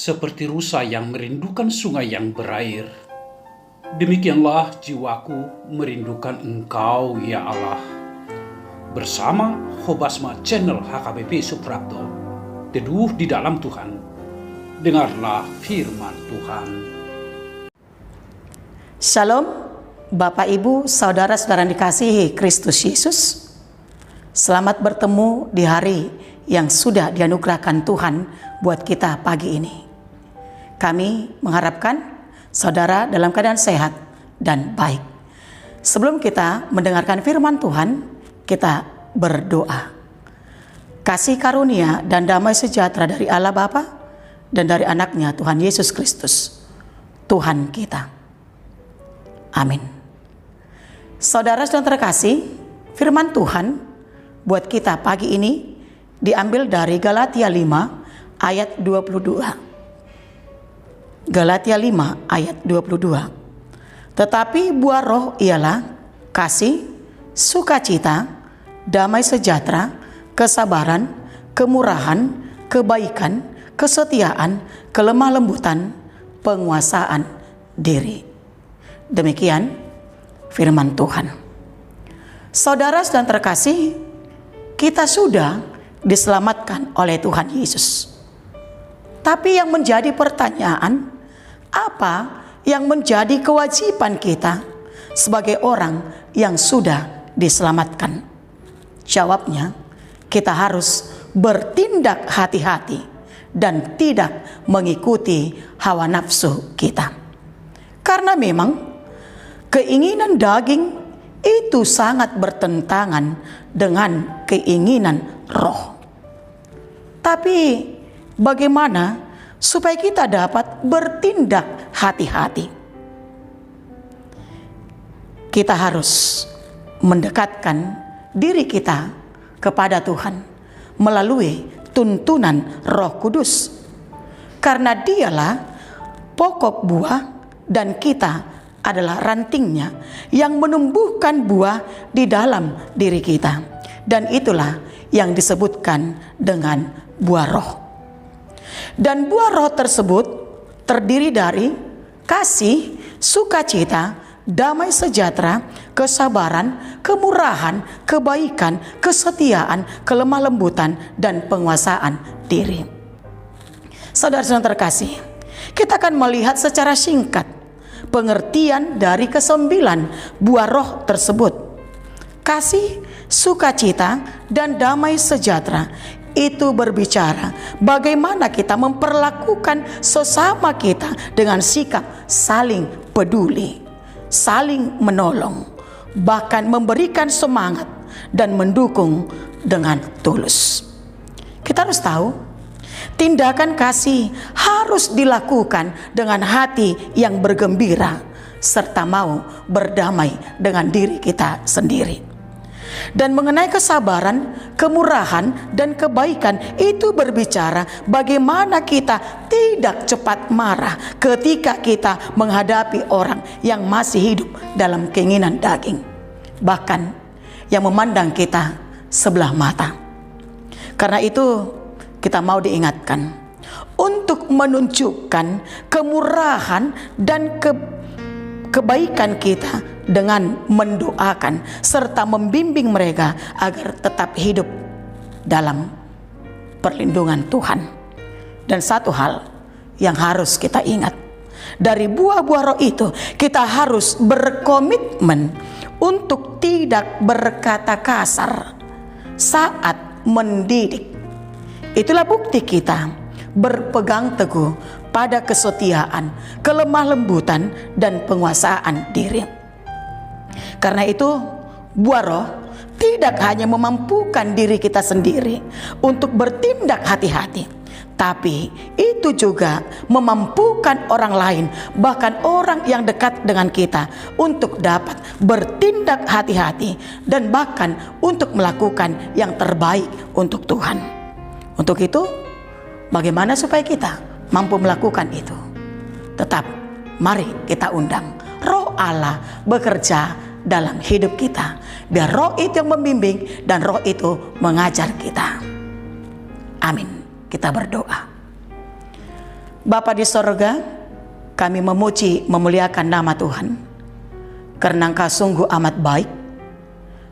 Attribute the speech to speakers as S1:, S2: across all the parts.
S1: seperti rusa yang merindukan sungai yang berair. Demikianlah jiwaku merindukan Engkau, ya Allah. Bersama Hobasma Channel HKBP Suprapto, teduh di dalam Tuhan. Dengarlah firman Tuhan.
S2: Shalom, Bapak Ibu, Saudara-saudara dikasihi Kristus Yesus. Selamat bertemu di hari yang sudah dianugerahkan Tuhan buat kita pagi ini. Kami mengharapkan saudara dalam keadaan sehat dan baik. Sebelum kita mendengarkan firman Tuhan, kita berdoa. Kasih karunia dan damai sejahtera dari Allah Bapa dan dari anaknya Tuhan Yesus Kristus, Tuhan kita. Amin. Saudara-saudara terkasih, firman Tuhan buat kita pagi ini diambil dari Galatia 5 ayat 22. Galatia 5 ayat 22. Tetapi buah roh ialah kasih, sukacita, damai sejahtera, kesabaran, kemurahan, kebaikan, kesetiaan, kelemah lembutan, penguasaan diri. Demikian firman Tuhan. Saudara dan terkasih, kita sudah diselamatkan oleh Tuhan Yesus. Tapi yang menjadi pertanyaan, apa yang menjadi kewajiban kita sebagai orang yang sudah diselamatkan? Jawabnya, kita harus bertindak hati-hati dan tidak mengikuti hawa nafsu kita. Karena memang keinginan daging itu sangat bertentangan dengan keinginan roh. Tapi bagaimana supaya kita dapat bertindak hati-hati? Kita harus mendekatkan diri kita kepada Tuhan melalui tuntunan Roh Kudus. Karena Dialah pokok buah dan kita adalah rantingnya yang menumbuhkan buah di dalam diri kita. Dan itulah yang disebutkan dengan buah roh. Dan buah roh tersebut terdiri dari kasih, sukacita, damai sejahtera, kesabaran, kemurahan, kebaikan, kesetiaan, kelemah lembutan, dan penguasaan diri. Saudara-saudara terkasih, kita akan melihat secara singkat pengertian dari ke-9 buah roh tersebut. Kasih, sukacita, dan damai sejahtera itu berbicara bagaimana kita memperlakukan sesama kita dengan sikap saling peduli, saling menolong, bahkan memberikan semangat dan mendukung dengan tulus. Kita harus tahu, tindakan kasih harus dilakukan dengan hati yang bergembira serta mau berdamai dengan diri kita sendiri. Dan mengenai kesabaran, kemurahan, dan kebaikan itu berbicara bagaimana kita tidak cepat marah ketika kita menghadapi orang yang masih hidup dalam keinginan daging, bahkan yang memandang kita sebelah mata. Karena itu kita mau diingatkan untuk menunjukkan kemurahan dan kebaikan kita dengan mendoakan serta membimbing mereka agar tetap hidup dalam perlindungan Tuhan. Dan satu hal yang harus kita ingat, dari buah-buah roh itu kita harus berkomitmen untuk tidak berkata kasar saat mendidik. Itulah bukti kita berpegang teguh pada kesetiaan, kelemah lembutan, dan penguasaan diri. Karena itu, buah roh tidak hanya memampukan diri kita sendiri untuk bertindak hati-hati, tapi itu juga memampukan orang lain, bahkan orang yang dekat dengan kita, untuk dapat bertindak hati-hati dan bahkan untuk melakukan yang terbaik untuk Tuhan. Untuk itu, bagaimana supaya kita mampu melakukan itu? Tetap mari kita undang Roh Allah bekerja dalam hidup kita, biar roh itu yang membimbing dan roh itu mengajar kita. Amin. Kita berdoa. Bapa di sorga, kami memuji memuliakan nama Tuhan, karena Engkau sungguh amat baik.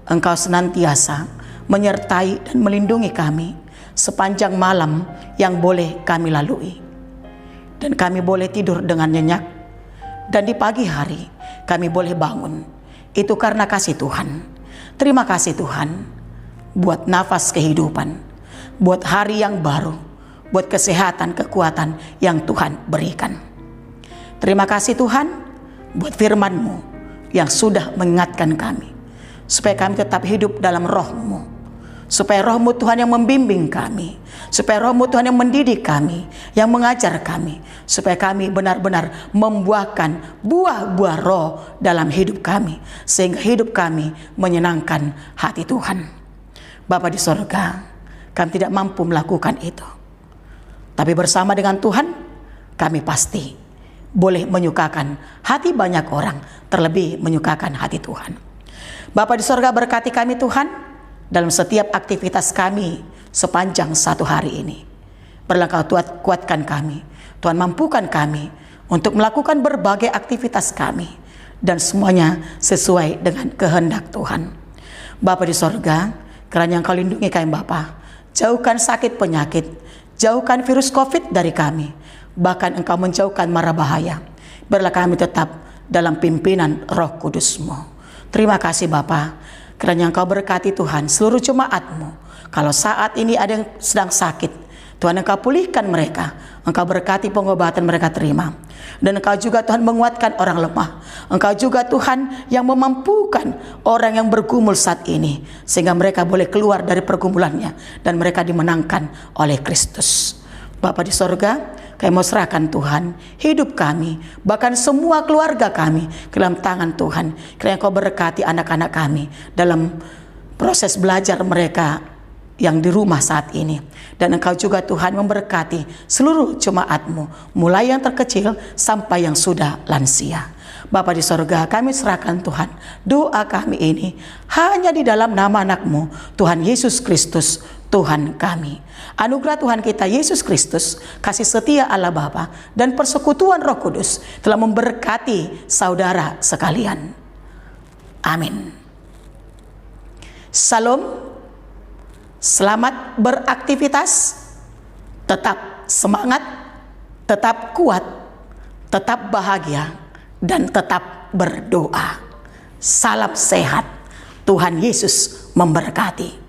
S2: Engkau senantiasa menyertai dan melindungi kami sepanjang malam yang boleh kami lalui. Dan kami boleh tidur dengan nyenyak, dan di pagi hari kami boleh bangun. Itu karena kasih Tuhan. Terima kasih Tuhan buat nafas kehidupan, buat hari yang baru, buat kesehatan, kekuatan yang Tuhan berikan. Terima kasih Tuhan buat firman-Mu yang sudah mengingatkan kami, supaya kami tetap hidup dalam roh-Mu, supaya roh-Mu Tuhan yang membimbing kami, supaya roh-Mu Tuhan yang mendidik kami, yang mengajar kami, supaya kami benar-benar membuahkan buah-buah roh dalam hidup kami, sehingga hidup kami menyenangkan hati Tuhan. Bapa di sorga, kami tidak mampu melakukan itu, tapi bersama dengan Tuhan kami pasti boleh menyukakan hati banyak orang, terlebih menyukakan hati Tuhan. Bapa di sorga, berkati kami Tuhan dalam setiap aktivitas kami sepanjang satu hari ini. Berlangkah kuatkan kami, Tuhan mampukan kami untuk melakukan berbagai aktivitas kami, dan semuanya sesuai dengan kehendak Tuhan. Bapa di sorga, kiranya Engkau lindungi kami Bapa, jauhkan sakit penyakit, jauhkan virus COVID dari kami, bahkan Engkau menjauhkan mara bahaya. Biarlah kami tetap dalam pimpinan Roh Kudus-Mu. Terima kasih Bapa, kiranya Engkau berkati Tuhan seluruh jemaat-Mu. Kalau saat ini ada yang sedang sakit, Tuhan Engkau pulihkan mereka, Engkau berkati pengobatan mereka terima. Dan Engkau juga Tuhan menguatkan orang lemah. Engkau juga Tuhan yang memampukan orang yang bergumul saat ini, sehingga mereka boleh keluar dari pergumulannya dan mereka dimenangkan oleh Kristus. Bapa di sorga, kami mau serahkan Tuhan hidup kami, bahkan semua keluarga kami ke dalam tangan Tuhan. Kiranya Engkau berkati anak-anak kami dalam proses belajar mereka yang di rumah saat ini. Dan Engkau juga Tuhan memberkati seluruh jemaat-Mu, mulai yang terkecil sampai yang sudah lansia. Bapa di sorga, kami serahkan Tuhan doa kami ini hanya di dalam nama anak-Mu, Tuhan Yesus Kristus, Tuhan kami. Anugerah Tuhan kita Yesus Kristus, kasih setia Allah Bapa, dan persekutuan Roh Kudus telah memberkati saudara sekalian. Amin. Salam, selamat beraktivitas, tetap semangat, tetap kuat, tetap bahagia, dan tetap berdoa. Salam sehat, Tuhan Yesus memberkati.